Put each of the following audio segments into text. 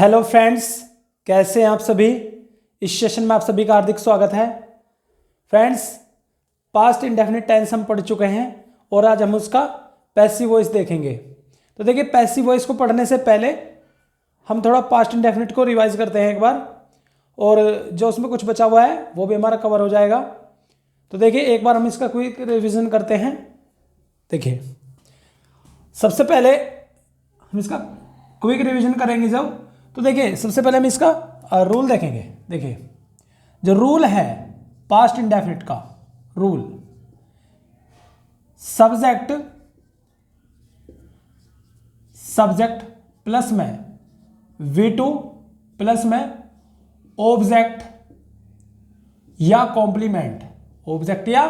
Hello friends, कैसे हैं आप सभी। इस सेशन में आप सभी का हार्दिक स्वागत है। फ्रेंड्स, पास्ट इंडेफिनिट टेंस हम पढ़ चुके हैं और आज हम उसका पैसिव वॉइस देखेंगे। तो देखिए, पैसिव वॉइस को पढ़ने से पहले हम थोड़ा पास्ट इंडेफिनिट को रिवाइज करते हैं एक बार, और जो उसमें कुछ बचा हुआ है वो भी हमारा कवर हो जाएगा। तो देखिए, एक बार हम इसका क्विक रिविजन करते हैं। देखिए, सबसे पहले हम इसका क्विक रिवीजन करेंगे जब, तो देखिए सबसे पहले हम इसका रूल देखेंगे। देखिए, जो रूल है पास्ट इंडेफिनिट का रूल, सब्जेक्ट प्लस में V2 प्लस में ऑब्जेक्ट या कॉम्प्लीमेंट, ऑब्जेक्ट या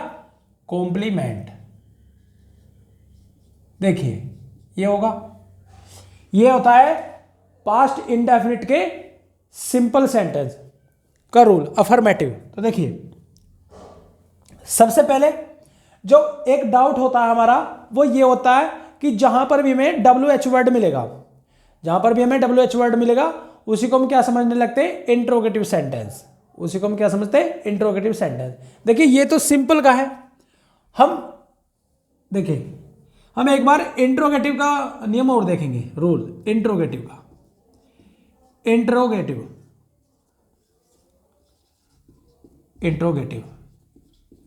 कॉम्प्लीमेंट। देखिए, ये होगा, ये होता है पास्ट इंडेफिनिट के सिंपल सेंटेंस का रूल, अफर्मेटिव। तो देखिए, सबसे पहले जो एक डाउट होता है हमारा वो ये होता है कि जहां पर भी हमें WH वर्ड मिलेगा, जहां पर भी हमें WH वर्ड मिलेगा उसी को हम क्या समझने लगते हैं, इंट्रोगेटिव सेंटेंस। उसी को हम क्या समझते हैं, इंट्रोगेटिव सेंटेंस। देखिए, ये तो सिंपल का है। हम देखिए, हम एक बार इंट्रोगेटिव का नियम और देखेंगे, रूल इंट्रोगेटिव का। इंट्रोगेटिव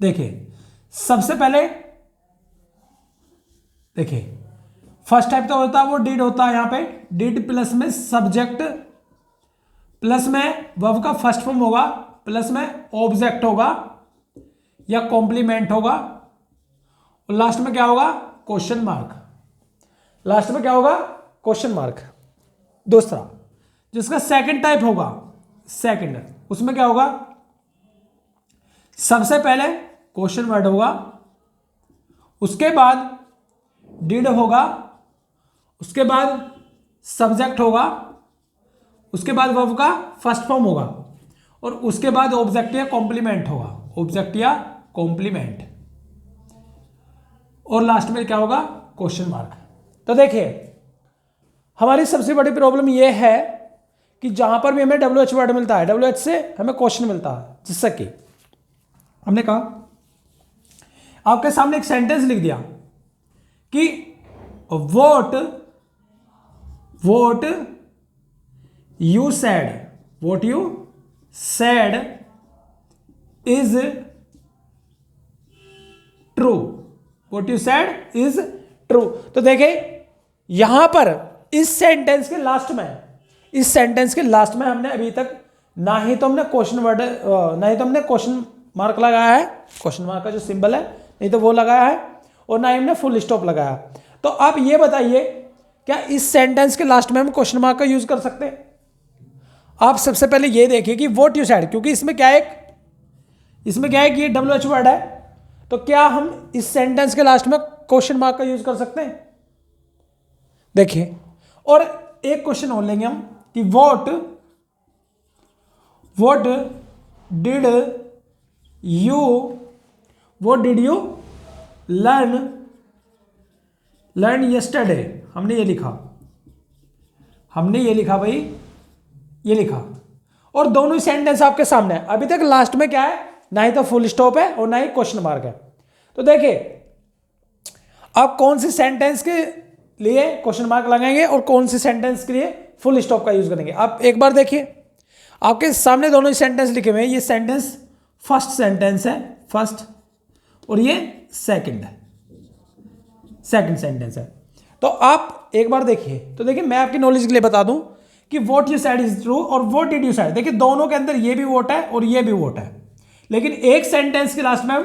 देखिए, सबसे पहले देखिए फर्स्ट टाइप तो होता है वो डिड होता है। यहां पे डिड प्लस में सब्जेक्ट प्लस में वर्ब का फर्स्ट फॉर्म होगा प्लस में ऑब्जेक्ट होगा या कॉम्प्लीमेंट होगा, और लास्ट में क्या होगा, क्वेश्चन मार्क। लास्ट में क्या होगा, क्वेश्चन मार्क। दूसरा जिसका सेकंड टाइप होगा, सेकंड, उसमें क्या होगा, सबसे पहले क्वेश्चन वर्ड होगा, उसके बाद डिड होगा, उसके बाद सब्जेक्ट होगा, उसके बाद वर्ब का फर्स्ट फॉर्म होगा, और उसके बाद ऑब्जेक्ट या कॉम्प्लीमेंट होगा, ऑब्जेक्ट या कॉम्प्लीमेंट, और लास्ट में क्या होगा, क्वेश्चन मार्क। तो देखिए, हमारी सबसे बड़ी प्रॉब्लम यह है कि जहां पर भी हमें WH वर्ड मिलता है, WH से हमें क्वेश्चन मिलता है। जिससे कि हमने कहा, आपके सामने एक सेंटेंस लिख दिया कि what you said is true, what you said is true. तो देखिए, यहां पर इस सेंटेंस के लास्ट में हमने अभी तक ना ही तो हमने क्वेश्चन वर्ड, ना ही तो हमने क्वेश्चन मार्क लगाया है, क्वेश्चन मार्क का जो सिंबल है, नहीं तो वो लगाया है, और ना ही हमने फुल स्टॉप लगाया। तो आप ये बताइए, क्या इस सेंटेंस के लास्ट में हम क्वेश्चन मार्क का यूज कर सकते हैं? आप सबसे पहले ये देखिए कि व्हाट यू सेड, क्योंकि इसमें क्या है कि ये WH वर्ड है, तो क्या हम इस सेंटेंस के लास्ट में क्वेश्चन मार्क का यूज कर सकते हैं? देखिए, और एक क्वेश्चन और लेंगे हम कि what did you learn yesterday. हमने ये लिखा भाई, ये लिखा, और दोनों ही सेंटेंस आपके सामने है। अभी तक लास्ट में क्या है, ना ही तो फुल स्टॉप है और ना ही क्वेश्चन मार्क है। तो देखिए, आप कौन सी सेंटेंस के लिए क्वेश्चन मार्क लगाएंगे और कौन सी सेंटेंस के लिए फुल स्टॉप का यूज करेंगे। आप एक बार देखिए, आपके सामने दोनों ही सेंटेंस लिखे हुए हैं। ये सेंटेंस फर्स्ट सेंटेंस है, फर्स्ट, और ये सेकंड सेंटेंस है। तो आप एक बार देखिए। तो देखिए, मैं आपकी नॉलेज के लिए बता दूं कि what you said is true और व्हाट डिड यू सेड। देखिए, दोनों के अंदर ये भी वोट है और ये भी वोट है, लेकिन एक सेंटेंस के लास्ट में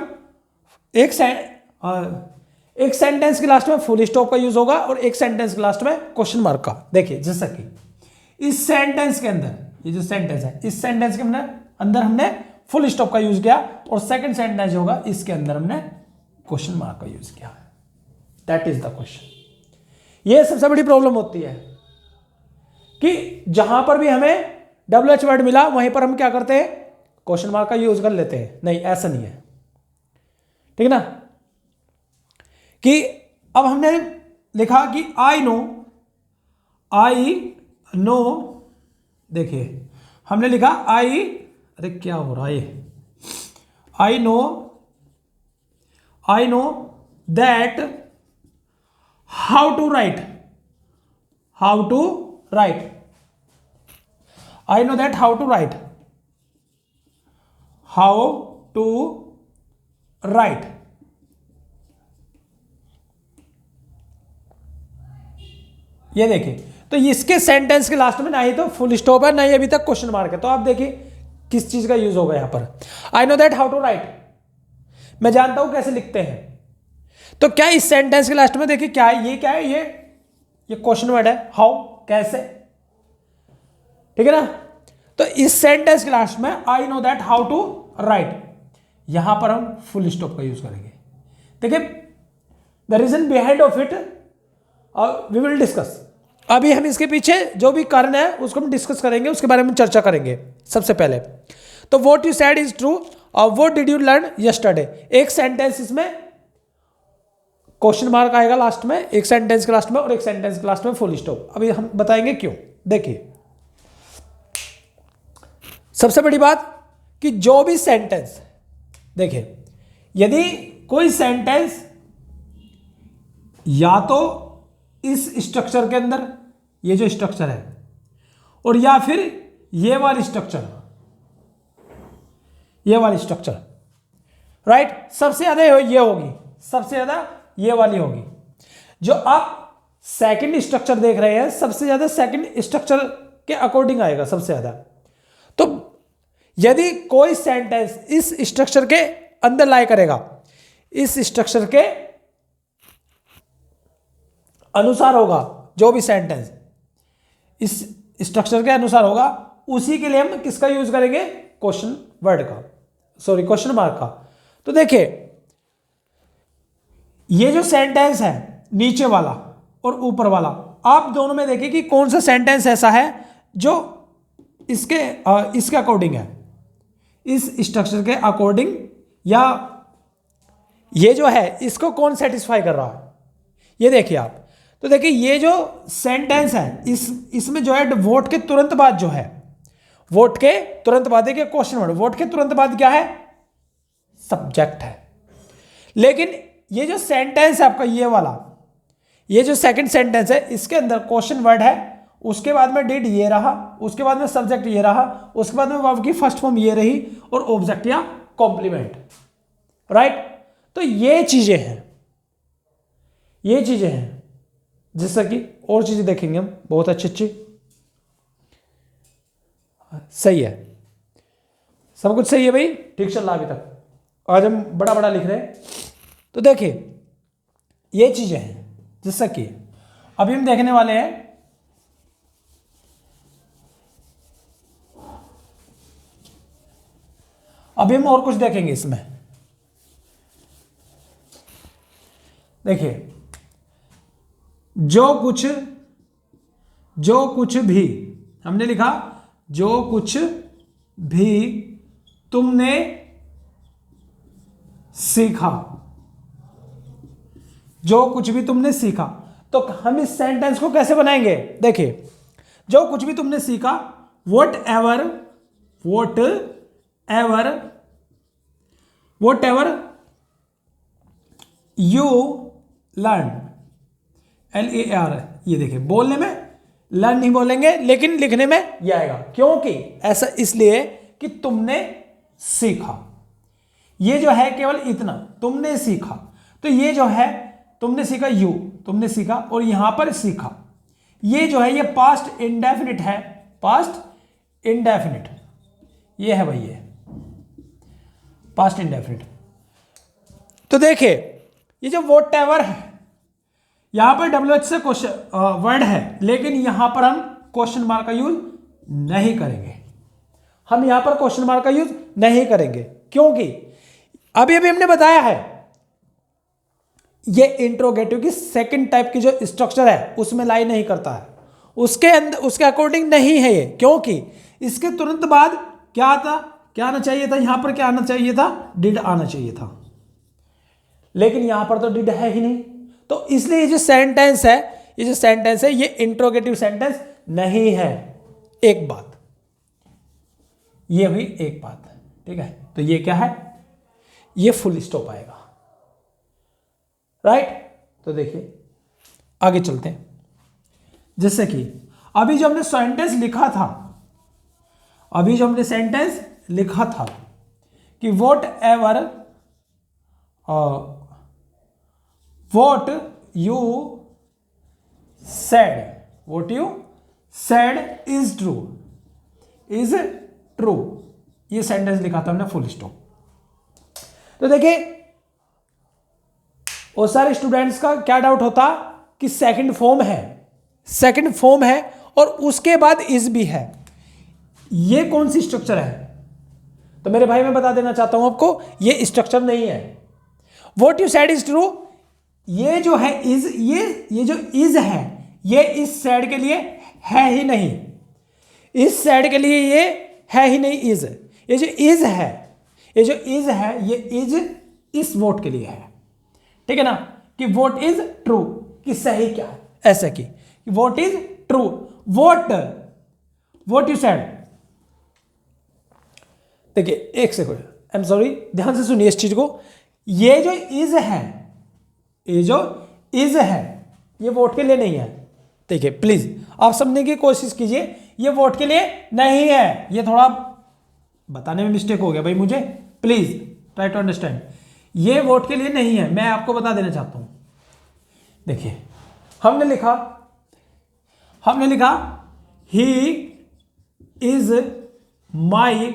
एक सेंटेंस के लास्ट में फुल स्टॉप का यूज होगा और एक सेंटेंस के लास्ट में क्वेश्चन मार्क का। देखिए, जैसा कि इस सेंटेंस के अंदर, ये जो सेंटेंस है, इस सेंटेंस के अंदर हमने फुल स्टॉप का यूज किया, और सेकंड सेंटेंस होगा इसके अंदर हमने क्वेश्चन मार्क का यूज किया। That is the question. ये सबसे बड़ी प्रॉब्लम होती है कि जहां पर भी हमें WH वर्ड मिला वहीं पर हम क्या करते हैं, क्वेश्चन मार्क का यूज कर लेते हैं। नहीं, ऐसा नहीं है, ठीक है ना। कि अब हमने लिखा कि आई नो देखिए हमने लिखा आई, अरे क्या हो रहा है ये, I know that how to write, I know that how to write, ये देखिए, तो इसके सेंटेंस के लास्ट में ना ही तो फुल स्टॉप है ना ही अभी तक क्वेश्चन मार्क है। तो आप देखिए किस चीज का यूज होगा यहां पर, I know that how to write, मैं जानता हूं कैसे लिखते हैं। तो क्या इस सेंटेंस के लास्ट में देखिए क्या है, ये क्वेश्चन वर्ड है, हाउ, कैसे, ठीक है ना। तो इस सेंटेंस के लास्ट में I know that how to write, यहां पर हम फुल स्टॉप का यूज करेंगे। देखिए the reason behind of it we will discuss, अभी हम इसके पीछे जो भी कारण है उसको हम डिस्कस करेंगे, उसके बारे में चर्चा करेंगे। सबसे पहले तो what you said is true और what did you learn yesterday, एक सेंटेंस इसमें क्वेश्चन मार्क आएगा लास्ट में, एक सेंटेंस के लास्ट में और एक सेंटेंस के लास्ट में फुल स्टॉप। अभी हम बताएंगे क्यों। देखिए सबसे बड़ी बात कि जो भी सेंटेंस, देखिए यदि कोई सेंटेंस या तो इस स्ट्रक्चर के अंदर, ये जो स्ट्रक्चर है, और या फिर ये वाली स्ट्रक्चर, राइट, सबसे ज्यादा ये होगी, सबसे ज्यादा ये वाली होगी। जो आप सेकंड स्ट्रक्चर देख रहे हैं सबसे ज्यादा सेकंड स्ट्रक्चर के अकॉर्डिंग आएगा सबसे ज्यादा। तो यदि कोई सेंटेंस इस स्ट्रक्चर के अंदर लाई करेगा, इस स्ट्रक्चर के अनुसार होगा, जो भी सेंटेंस इस स्ट्रक्चर के अनुसार होगा, उसी के लिए हम किसका यूज करेंगे, क्वेश्चन वर्ड का, सॉरी क्वेश्चन मार्क का। तो देखिए ये जो सेंटेंस है नीचे वाला और ऊपर वाला, आप दोनों में देखिए कि कौन सा सेंटेंस ऐसा है जो इसके अकॉर्डिंग है, इस स्ट्रक्चर के अकॉर्डिंग, या ये जो है इसको कौन सेटिस्फाई कर रहा है, ये देखिए आप। तो देखिए ये जो सेंटेंस है इसमें जो है वोट के तुरंत बाद जो है, वोट के तुरंत बाद, देखिए क्वेश्चन वर्ड, वोट के तुरंत बाद क्या है, सब्जेक्ट है। लेकिन ये जो सेंटेंस है आपका ये वाला, ये जो सेकंड सेंटेंस है इसके अंदर क्वेश्चन वर्ड है, उसके बाद में डिड ये रहा, उसके बाद में सब्जेक्ट ये रहा, उसके बाद में वर्ब की फर्स्ट फॉर्म ये रही और ऑब्जेक्ट या कॉम्प्लीमेंट, राइट। तो ये चीजें हैं जैसा कि और चीजें देखेंगे हम बहुत अच्छी सही है, सब कुछ सही है भाई, ठीक चल रहा अभी तक। आज हम बड़ा लिख रहे हैं। तो देखिए ये चीजें हैं जैसा कि अभी हम देखने वाले हैं, अभी हम और कुछ देखेंगे इसमें। देखिए जो कुछ भी हमने लिखा, जो कुछ भी तुमने सीखा, जो कुछ भी तुमने सीखा। तो हम इस सेंटेंस को कैसे बनाएंगे, देखिए जो कुछ भी तुमने सीखा, what ever you learn, LER, ये देखिए बोलने में लर्न नहीं बोलेंगे लेकिन लिखने में ये आएगा, क्योंकि ऐसा इसलिए कि तुमने सीखा, ये जो है केवल इतना तुमने सीखा। तो ये जो है तुमने सीखा, तुमने सीखा, और यहां पर सीखा, ये जो है ये पास्ट इंडेफिनिट है, पास्ट इंडेफिनिट, ये है भाई, ये पास्ट इंडेफिनिट। तो देखिए ये जो वॉट एवर है, यहां पर WH से क्वेश्चन वर्ड है, लेकिन यहां पर हम क्वेश्चन मार्क का यूज नहीं करेंगे, हम यहां पर क्वेश्चन मार्क का यूज नहीं करेंगे, क्योंकि अभी हमने बताया है ये इंट्रोगेटिव की सेकंड टाइप की जो स्ट्रक्चर है उसमें लाई नहीं करता है, उसके अंदर उसके अकॉर्डिंग नहीं है ये, क्योंकि इसके तुरंत बाद क्या आना चाहिए था, यहां पर क्या आना चाहिए था, डिड आना चाहिए था, लेकिन यहां पर तो डिड है ही नहीं। तो इसलिए ये जो सेंटेंस है ये इंट्रोगेटिव सेंटेंस नहीं है। एक बात ये हुई एक बात, ठीक है। तो ये क्या है, ये फुल स्टॉप आएगा, राइट। तो देखिए आगे चलते हैं। जैसे कि अभी जो हमने सेंटेंस लिखा था, अभी जो हमने सेंटेंस लिखा था कि what ever what you said is true, is true, ये सेंटेंस लिखा था हमने फुल स्टॉप। तो देखिए और सारे स्टूडेंट्स का क्या डाउट होता कि सेकंड फॉर्म है और उसके बाद इज भी है, ये कौन सी स्ट्रक्चर है? तो मेरे भाई मैं बता देना चाहता हूं आपको, ये स्ट्रक्चर नहीं है। What you said is true, ये जो है इज, ये जो इज है ये इस सेड के लिए है ही नहीं, इस सेड के लिए ये है ही नहीं इज। ये जो इज है ये इज इस वोट के लिए है, ठीक है ना, कि वोट इज ट्रू, कि सही क्या है, ऐसा कि vote is true, vote you said. देखिए एक सेकंड, आई एम सॉरी, ध्यान से सुनिए इस चीज को। ये जो इज है ये वोट के लिए नहीं है। देखिए प्लीज आप समझने की कोशिश कीजिए, ये वोट के लिए नहीं है। ये थोड़ा बताने में मिस्टेक हो गया भाई मुझे, प्लीज ट्राई टू अंडरस्टैंड। ये वोट के लिए नहीं है, मैं आपको बता देना चाहता हूं। देखिए हमने लिखा ही इज माई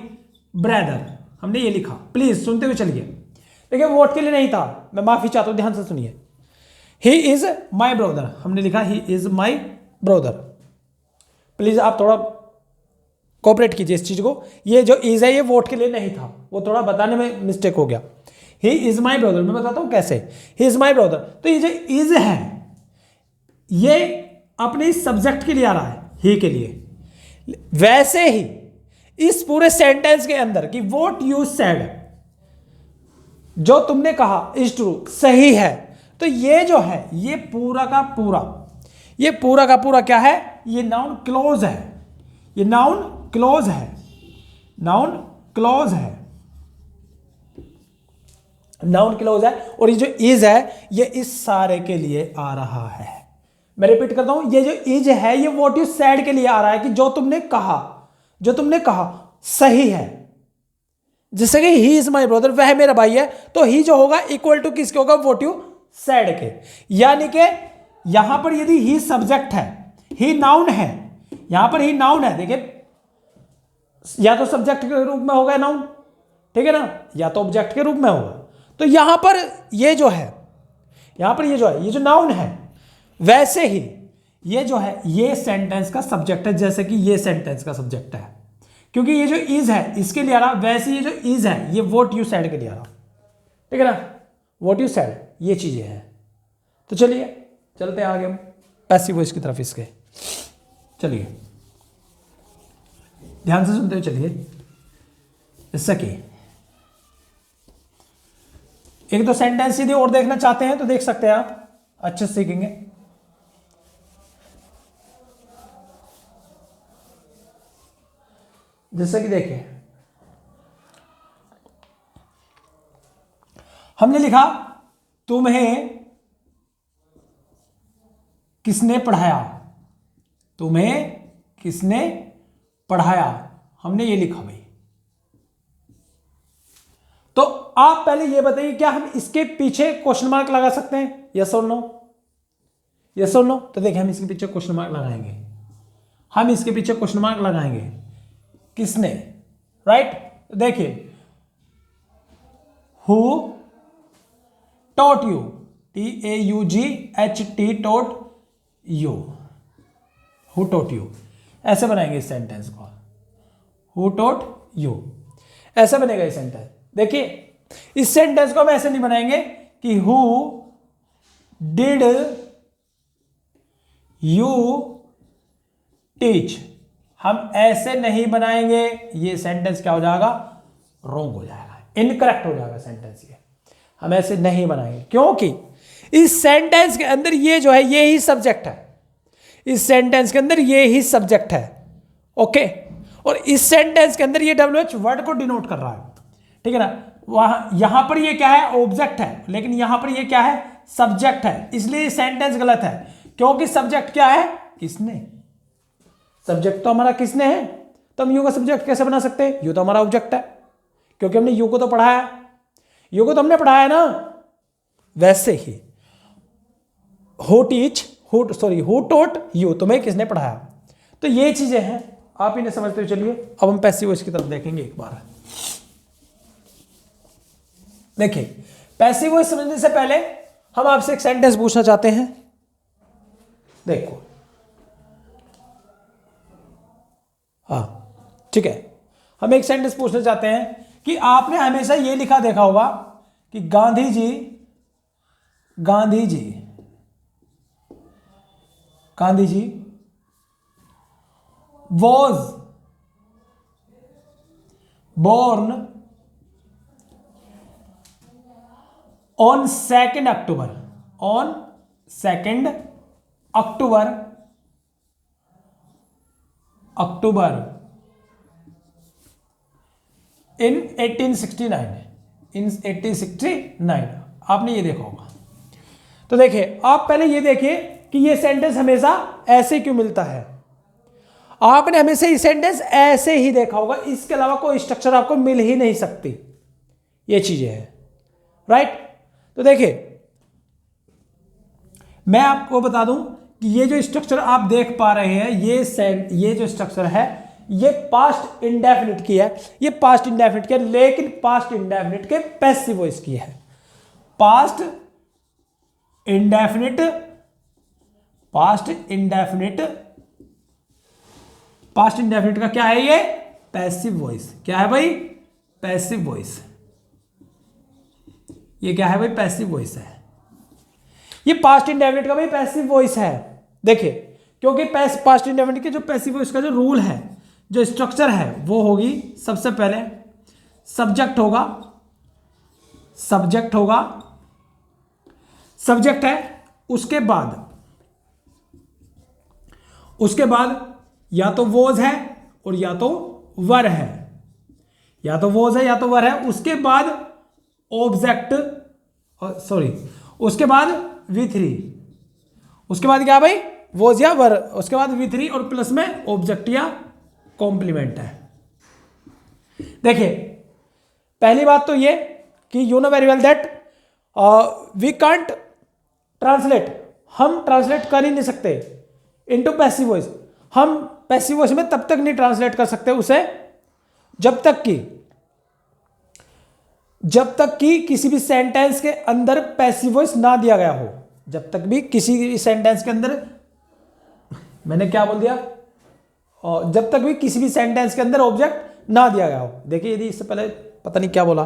ब्रदर, हमने ये लिखा, प्लीज सुनते हुए चलिए। देखिए वोट के लिए नहीं था, मैं माफी चाहता हूं, ध्यान से सुनिए। ही इज माई ब्रदर, हमने लिखा he is my brother. Please आप थोड़ा कोऑपरेट कीजिए इस चीज को। ये जो इज है ये वोट के लिए नहीं था, वो थोड़ा बताने में मिस्टेक हो गया। ही इज माई ब्रदर, मैं बताता हूं कैसे। ही इज माई ब्रदर, तो ये जो इज है ये अपने सब्जेक्ट के लिए आ रहा है, ही के लिए। वैसे ही इस पूरे सेंटेंस के अंदर कि वॉट यू सेड, जो तुमने कहा इज ट्रू, सही है, तो ये जो है ये पूरा का पूरा क्या है, ये नाउन क्लोज है, ये नाउन क्लोज है, और ये जो इज है ये इस सारे के लिए आ रहा है। मैं रिपीट करता हूं, ये जो इज है ये व्हाट यू सेड के लिए आ रहा है, कि जो तुमने कहा सही है। जैसे कि ही इज माई ब्रदर, वह मेरा भाई है, तो ही जो होगा इक्वल टू किसके होगा, व्हाट यू सेड के। यानी कि यहां पर यदि ही सब्जेक्ट है, ही नाउन है, यहां पर ही नाउन है, देखिए या तो सब्जेक्ट के रूप में होगा नाउन, ठीक है ना, या तो ऑब्जेक्ट के रूप में होगा। तो यहां पर ये जो है, ये जो नाउन है, वैसे ही ये जो है ये सेंटेंस का सब्जेक्ट है, जैसे कि ये सेंटेंस का सब्जेक्ट है, क्योंकि ये जो इज है इसके लिए आ रहा, वैसे ये जो इज है ये व्हाट यू सेड के लिए आ रहा, ठीक है ना, व्हाट यू सेड, ये चीजें हैं। तो चलिए चलते हैं आगे हम पैसिव वॉइस की तरफ इसके। चलिए ध्यान से सुनते हुए चलिए। जैसा कि एक दो सेंटेंस यदि और देखना चाहते हैं तो देख सकते हैं आप, अच्छे से सीखेंगे। जैसा कि देखिए हमने लिखा तुम्हें किसने पढ़ाया, हमने ये लिखा भाई। तो आप पहले ये बताइए, क्या हम इसके पीछे क्वेश्चन मार्क लगा सकते हैं, यस और नो? यस और नो? तो देखिए हम इसके पीछे क्वेश्चन मार्क लगाएंगे, किसने, राइट? देखिए who taught you, TAUGHT taught you, who taught you, ऐसे बनाएंगे इस सेंटेंस को, हु टॉट यू, ऐसे बनेगा ये सेंटेंस। देखिए इस सेंटेंस को हम ऐसे नहीं बनाएंगे कि हु डिड यू टीच, हम ऐसे नहीं बनाएंगे, ये सेंटेंस क्या हो जाएगा, रॉन्ग हो जाएगा, इनकरेक्ट हो जाएगा सेंटेंस, ये हम ऐसे नहीं बनाएंगे, क्योंकि इस सेंटेंस के अंदर ये जो है ये ही सब्जेक्ट है, इस सेंटेंस के अंदर ये ही सब्जेक्ट है, ओके। और इस सेंटेंस के अंदर ये WH वर्ड को डिनोट कर रहा है, ठीक है ना। वहां यहां पर ये क्या है, ऑब्जेक्ट है, लेकिन यहां पर ये क्या है, सब्जेक्ट है, इसलिए सेंटेंस गलत है। क्योंकि सब्जेक्ट क्या है, किसने, सब्जेक्ट तो हमारा किसने है, तो हम यू का सब्जेक्ट कैसे बना सकते हैं, यू तो हमारा ऑब्जेक्ट है, क्योंकि हमने यू को तो पढ़ाया, यू को तो हमने पढ़ाया ना। वैसे ही हु टोट यू, तुम्हें किसने पढ़ाया। तो ये चीजें हैं, आप इन्हें समझते हुए चलिए। अब हम पैसिव वॉइस की तरफ देखेंगे एक बार। देखिए, पैसिव वॉइस समझने से पहले हम आपसे एक सेंटेंस पूछना चाहते हैं। देखो, हाँ ठीक है, हम एक सेंटेंस पूछना चाहते हैं कि आपने हमेशा ये लिखा देखा होगा कि Gandhi ji was born on 2nd October in 1869। आपने ये देखा होगा। तो देखिए, आप पहले ये देखिए कि ये सेंटेंस हमेशा ऐसे क्यों मिलता है। आपने हमेशा ये सेंटेंस ऐसे ही देखा होगा, इसके अलावा कोई स्ट्रक्चर आपको मिल ही नहीं सकती। ये चीजें हैं, राइट। तो देखिए, मैं आपको बता दूं कि ये जो स्ट्रक्चर आप देख पा रहे हैं, ये जो स्ट्रक्चर है, ये पास्ट इंडेफिनिट की है, ये पास्ट इंडेफिनिट की है, लेकिन पास्ट इंडेफिनिट के पैसिव वॉइस की है। पास्ट इंडेफिनिट का क्या है, ये पैसिव वॉइस। क्या है भाई, पैसिव वॉइस। ये क्या है भाई, पैसिव वॉइस है। ये पास्ट इंडेफिनिट का भाई पैसिव वॉइस है। देखिए, क्योंकि पास्ट इंडेफिनिट के जो पैसिव वॉइस का जो रूल है, जो स्ट्रक्चर है, वो होगी सबसे पहले सब्जेक्ट है, उसके बाद या तो वॉज है और या तो वर है, उसके बाद ऑब्जेक्ट, उसके बाद V3, उसके बाद क्या भाई, वॉज या वर, उसके बाद V3 और प्लस में ऑब्जेक्ट या कॉम्प्लीमेंट है। देखिए, पहली बात तो ये कि you know very well that we can't translate, हम ट्रांसलेट कर ही नहीं सकते इनटू पैसिव वॉइस। हम पैसिव वॉइस में तब तक नहीं ट्रांसलेट कर सकते उसे जब तक कि किसी भी सेंटेंस के अंदर पैसिव वॉइस ना दिया गया हो। जब तक भी किसी भी सेंटेंस के अंदर, मैंने क्या बोल दिया, और जब तक भी किसी भी सेंटेंस के अंदर ऑब्जेक्ट ना दिया गया हो। देखिए, यदि इससे पहले पता नहीं क्या बोला,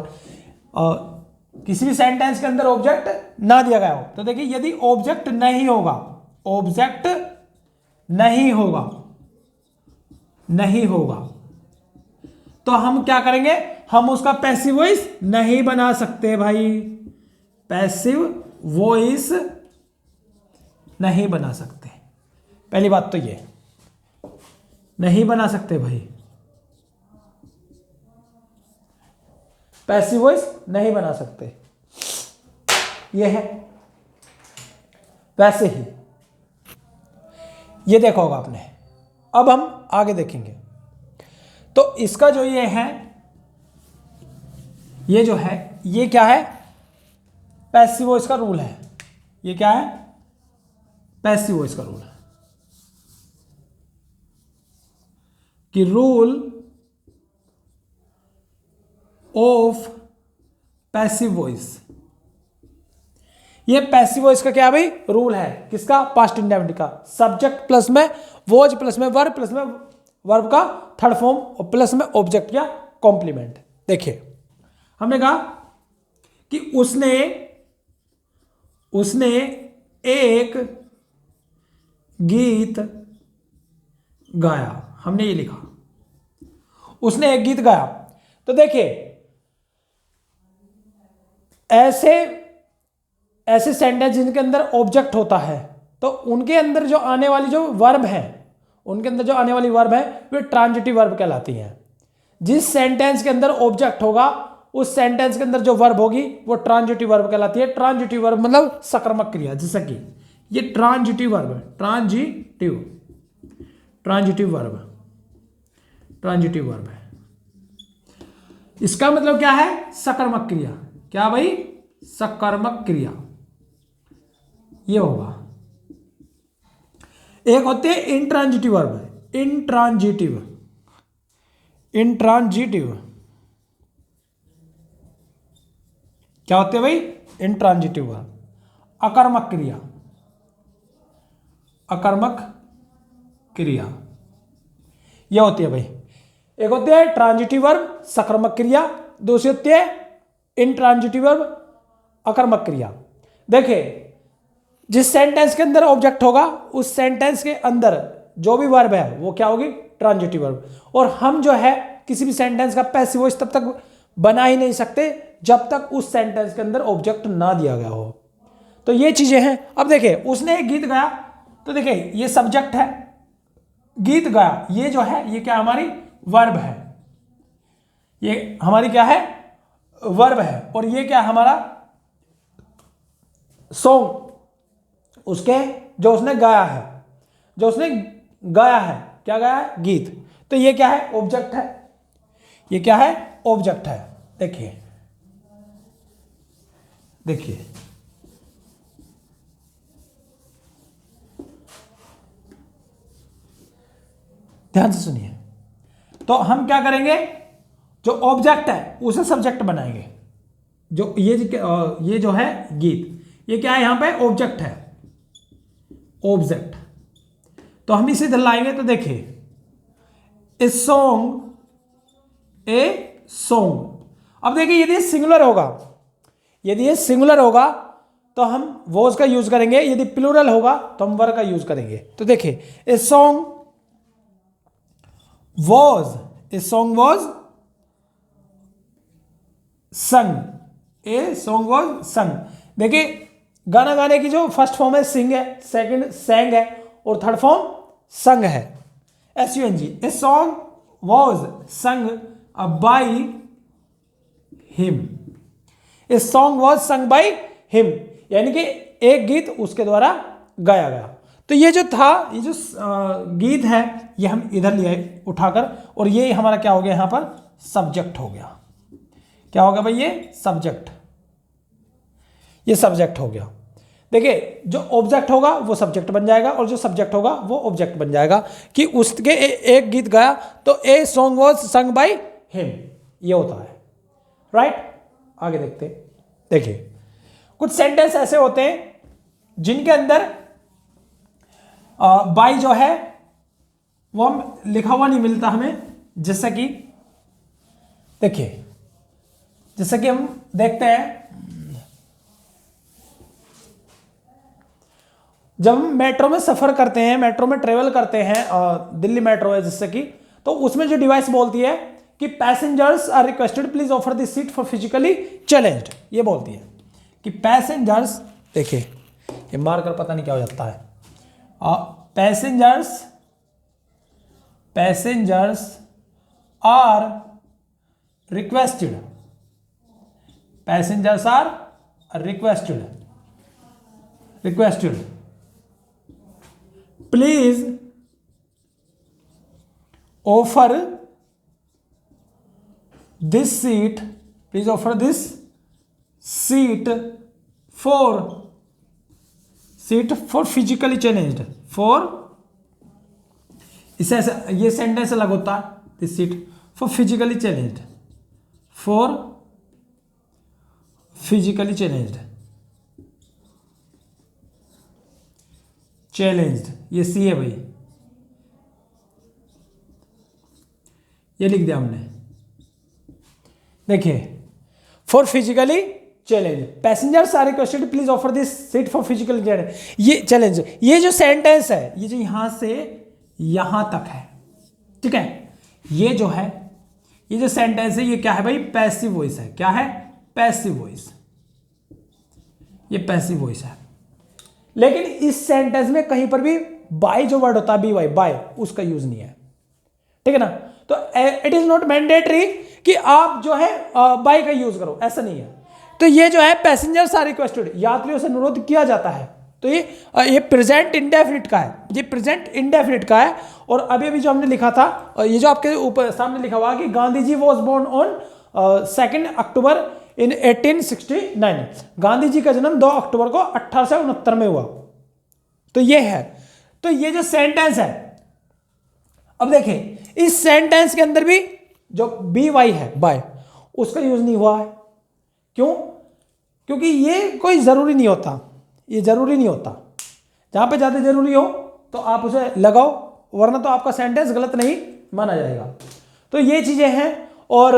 किसी भी सेंटेंस के अंदर ऑब्जेक्ट ना दिया गया हो, तो देखिए, यदि ऑब्जेक्ट नहीं होगा तो हम क्या करेंगे, हम उसका पैसिव वॉइस नहीं बना सकते भाई, पैसिव वॉइस नहीं बना सकते। पहली बात तो ये, नहीं बना सकते भाई, पैसिव वॉइस नहीं बना सकते। ये है। वैसे ही ये देखा होगा आपने। अब हम आगे देखेंगे, तो इसका जो ये है, ये जो है, ये क्या है, पैसिव वॉइस का रूल है। ये क्या है, पैसिव वॉइस का रूल है कि रूल ऑफ पैसिव वॉइस। ये पैसिव वॉइस का क्या भाई, रूल है। किसका, पास्ट इंडेफिनिट का। सब्जेक्ट प्लस में वॉज प्लस में वर्ब प्लस में वर्ब का थर्ड फॉर्म और प्लस में ऑब्जेक्ट या कॉम्प्लीमेंट। देखिए, हमने कहा कि उसने एक गीत गाया। हमने ये लिखा, उसने एक गीत गाया। तो देखिए, ऐसे सेंटेंस जिनके अंदर ऑब्जेक्ट होता है, तो उनके अंदर जो आने वाली जो वर्ब है, उनके अंदर जो आने वाली वर्ब है वे ट्रांजिटिव वर्ब कहलाती हैं। जिस सेंटेंस के अंदर ऑब्जेक्ट होगा उस सेंटेंस के अंदर जो वर्ब होगी वो ट्रांजिटिव वर्ब कहलाती है। ट्रांजिटिव वर्ब मतलब सकर्मक क्रिया, जैसा कि ये ट्रांजिटिव वर्ब है, ट्रांजिटिव वर्ब है। इसका मतलब क्या है? सकर्मक क्रिया। क्या भाई? सकर्मक क्रिया ये होगा। एक होते हैं इंट्रांजिटिव वर्ब, इंट्रांजिटिव क्या होते हैं भाई? Intransitive verb. अकर्मक क्रिया यह होती है भाई। एक होती है ट्रांजिटिव वर्ब सकर्मक क्रिया, दूसरी होती है इंट्रांजिटिव वर्ब अकर्मक क्रिया। देखिए, जिस सेंटेंस के अंदर ऑब्जेक्ट होगा उस सेंटेंस के अंदर जो भी वर्ब है वो क्या होगी? Transitive verb. और हम जो है किसी भी सेंटेंस का पैसिव वॉइस तब तक बना ही नहीं सकते जब तक उस सेंटेंस के अंदर ऑब्जेक्ट ना दिया गया हो। तो ये चीजें हैं। अब देखिए, उसने एक गीत गाया, तो देखिए ये सब्जेक्ट है, गीत गाया, ये जो है ये क्या हमारी वर्ब है, ये हमारी क्या है? वर्ब है। और ये क्या हमारा? सॉन्ग, उसके जो उसने गाया है, क्या गाया है? गीत। तो ये क्या है? ऑब्जेक्ट है। ये क्या है? ऑब्जेक्ट है। देखिए ध्यान से सुनिए। तो हम क्या करेंगे? जो ऑब्जेक्ट है उसे सब्जेक्ट बनाएंगे। जो ये जो है गीत, ये क्या है? यहां पे ऑब्जेक्ट है, ऑब्जेक्ट। तो हम इसे इधर लाएंगे तो देखिए, ए सॉन्ग, अब देखिए यदि ये सिंगुलर होगा तो हम वॉज का यूज करेंगे, यदि प्लूरल होगा तो हम वर का यूज करेंगे। तो देखिए, ए सॉन्ग वॉज संग। देखिए, गाना गाने की जो फर्स्ट फॉर्म है सिंग है, सेकंड सैंग है और थर्ड फॉर्म संग है, SUNG। A song was sung by him. A song was sung by him, यानी कि एक गीत उसके द्वारा गाया गया। तो ये जो था, ये जो गीत है ये हम इधर लिए उठाकर, और ये हमारा क्या हो गया? यहां पर सब्जेक्ट हो गया। क्या हो गया भाई? ये सब्जेक्ट हो गया। देखिए, जो ऑब्जेक्ट होगा वो सब्जेक्ट बन जाएगा और जो सब्जेक्ट होगा वो ऑब्जेक्ट बन जाएगा। कि उसके एक गीत गाया तो a song was sung by him, ये होता है। राइट, आगे देखते हैं। देखिए, कुछ सेंटेंस ऐसे होते हैं जिनके अंदर बाय जो है वो हम लिखा हुआ नहीं मिलता हमें। जैसा कि देखिए, जैसा कि हम देखते हैं, जब हम मेट्रो में सफर करते हैं, मेट्रो में ट्रेवल करते हैं, दिल्ली मेट्रो है जैसे कि, तो उसमें जो डिवाइस बोलती है कि passengers are requested please offer this seat for physically challenged, ये बोलती है कि पैसेंजर्स, देखिए ये मारकर पता नहीं क्या हो जाता है, passengers are requested, please offer this seat for physically challenged, इसे ऐसे, ये सेंटेंस अलग होता है, this seat for physically challenged, ये सी है भाई, ये लिख दिया हमने। देखिए, for physically challenge, passengers are requested please offer this seat for physically challenge, ये जो सेंटेंस है, ये जो यहां से यहां तक है, ठीक है, ये जो है, ये जो सेंटेंस है, ये क्या है भाई? पैसिव वॉइस है। क्या है? पैसिव वॉइस, ये पैसिव वॉइस है। लेकिन इस सेंटेंस में कहीं पर भी बाय जो वर्ड होता है बी वाई बाय, उसका यूज नहीं है, ठीक है ना। तो इट इज नॉट मैंडेटरी कि आप जो है बाय का यूज करो, ऐसा नहीं है। तो ये जो है पैसेंजर्स आर रिक्वेस्टेड, यात्रियों से अनुरोध किया जाता है। तो ये प्रेजेंट इंडेफिनिट का है, ये प्रेजेंट इंडेफिनिट का है। और अभी अभी जो हमने लिखा था, ये जो आपके ऊपर सामने लिखा हुआ कि Gandhi ji was born on 2 अक्टूबर इन 1869, गांधी जी का जन्म 2 अक्टूबर को 1869 में हुआ। तो ये है, तो ये जो सेंटेंस है, अब देखें इस सेंटेंस के अंदर भी जो बी वाई है बाय, उसका यूज नहीं हुआ है। क्यों? क्योंकि ये कोई जरूरी नहीं होता, ये जरूरी नहीं होता। जहां पे ज्यादा जरूरी हो तो आप उसे लगाओ, वरना तो आपका सेंटेंस गलत नहीं माना जाएगा। तो ये चीजें हैं। और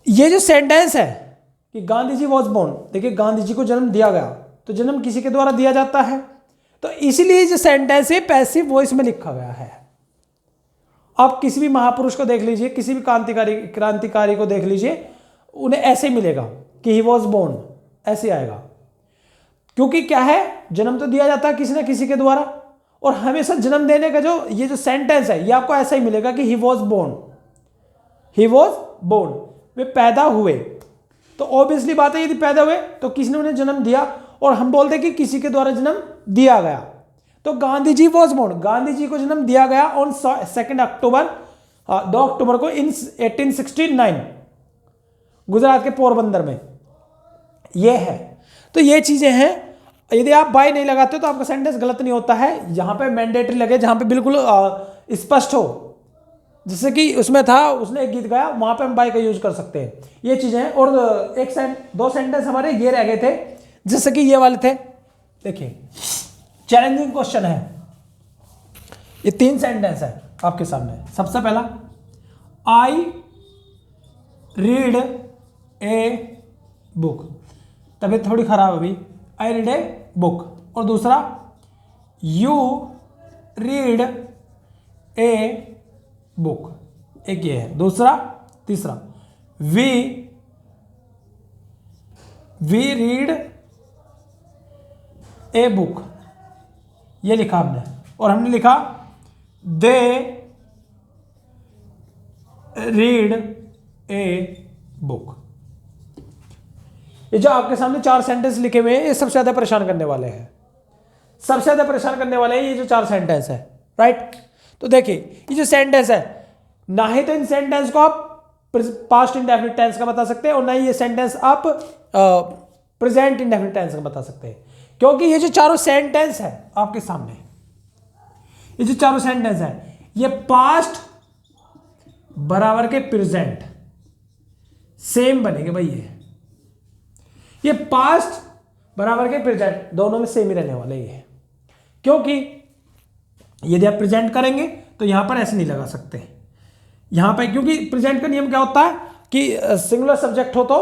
ये जो सेंटेंस है कि गांधी जी वॉज बोर्न, देखिए गांधी जी को जन्म दिया गया, तो जन्म किसी के द्वारा दिया जाता है, तो इसीलिए जो सेंटेंस है पैसिव वॉइस में लिखा गया है। आप किसी भी महापुरुष को देख लीजिए, किसी भी क्रांतिकारी को देख लीजिए, उन्हें ऐसे मिलेगा कि ही वॉज बोर्न, ऐसे आएगा। क्योंकि क्या है, जन्म तो दिया जाता है किसी ना किसी के द्वारा, और हमेशा जन्म देने का जो ये जो सेंटेंस है ये आपको ऐसा ही मिलेगा कि he was born, he was born, वे पैदा हुए। तो ऑब्वियसली बात है, यदि पैदा हुए तो किसी ने उन्हें जन्म दिया, और हम बोलते हैं कि किसी के द्वारा जन्म दिया गया। तो गांधी जी वॉज बोर्न, गांधी जी को जन्म दिया गया ऑन 2 अक्टूबर 2 अक्टूबर को इन 1869 गुजरात के पोरबंदर में। ये है, तो ये चीजें हैं। यदि आप बाय नहीं लगाते तो आपका सेंटेंस गलत नहीं होता है। जहां पे मैंडेटरी लगे, जहां पे बिल्कुल स्पष्ट हो, जैसे कि उसमें था, उसने एक गीत गाया, वहां पे हम बाय का यूज कर सकते हैं। ये चीजें हैं। और दो सेंटेंस हमारे ये रह गए थे, जैसे कि ये वाले थे। देखिए चैलेंजिंग क्वेश्चन है, ये 3 सेंटेंस है आपके सामने। सबसे पहला, आई रीड ए बुक, तबीयत थोड़ी खराब अभी, आई रीड ए बुक। और दूसरा, यू रीड ए बुक, एक ये है। दूसरा, तीसरा, वी रीड ए बुक, ये लिखा हमने। और हमने लिखा दे रीड ए बुक। ये जो आपके सामने 4 सेंटेंस लिखे हुए हैं, ये सबसे ज्यादा परेशान करने वाले हैं, सबसे ज्यादा परेशान करने वाले हैं ये जो 4 सेंटेंस है, राइट। तो देखिए ये जो सेंटेंस है, ना ही तो इन सेंटेंस को आप पास्ट इंडेफिनिट टेंस का बता सकते हैं, और ना ही ये सेंटेंस आप प्रेजेंट इंडेफिनिट टेंस का बता सकते हैं। क्योंकि ये जो चारों सेंटेंस है आपके सामने, ये जो चारों सेंटेंस है, ये पास्ट बराबर के प्रेजेंट सेम बनेंगे भाई। ये पास्ट बराबर के प्रेजेंट दोनों में सेम ही रहने वाले ये, क्योंकि यदि आप प्रेजेंट करेंगे तो यहां पर ऐसे नहीं लगा सकते यहां पर, क्योंकि प्रेजेंट का नियम क्या होता है कि सिंगुलर सब्जेक्ट हो तो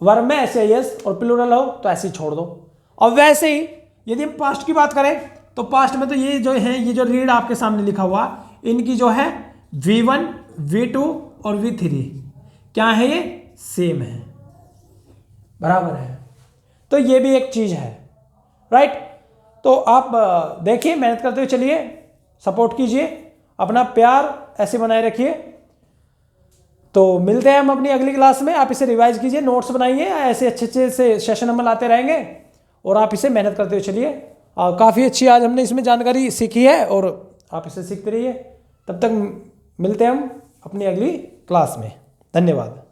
वर्ब में ऐसे यस, और प्लूरल हो तो ऐसे ही छोड़ दो। और वैसे ही यदि हम पास्ट की बात करें तो पास्ट में तो ये जो है, ये जो रीड आपके सामने लिखा हुआ, इनकी जो है V1 V2 और V3 क्या है, ये सेम है, बराबर है। तो ये भी एक चीज है, राइट। तो आप देखिए, मेहनत करते हुए चलिए, सपोर्ट कीजिए, अपना प्यार ऐसे बनाए रखिए। तो मिलते हैं हम अपनी अगली क्लास में। आप इसे रिवाइज कीजिए, नोट्स बनाइए, ऐसे अच्छे से सेशन हम लाते रहेंगे, और आप इसे मेहनत करते हुए चलिए। काफ़ी अच्छी आज हमने इसमें जानकारी सीखी है, और आप इसे सीखते रहिए। तब तक मिलते हैं हम अपनी अगली क्लास में। धन्यवाद।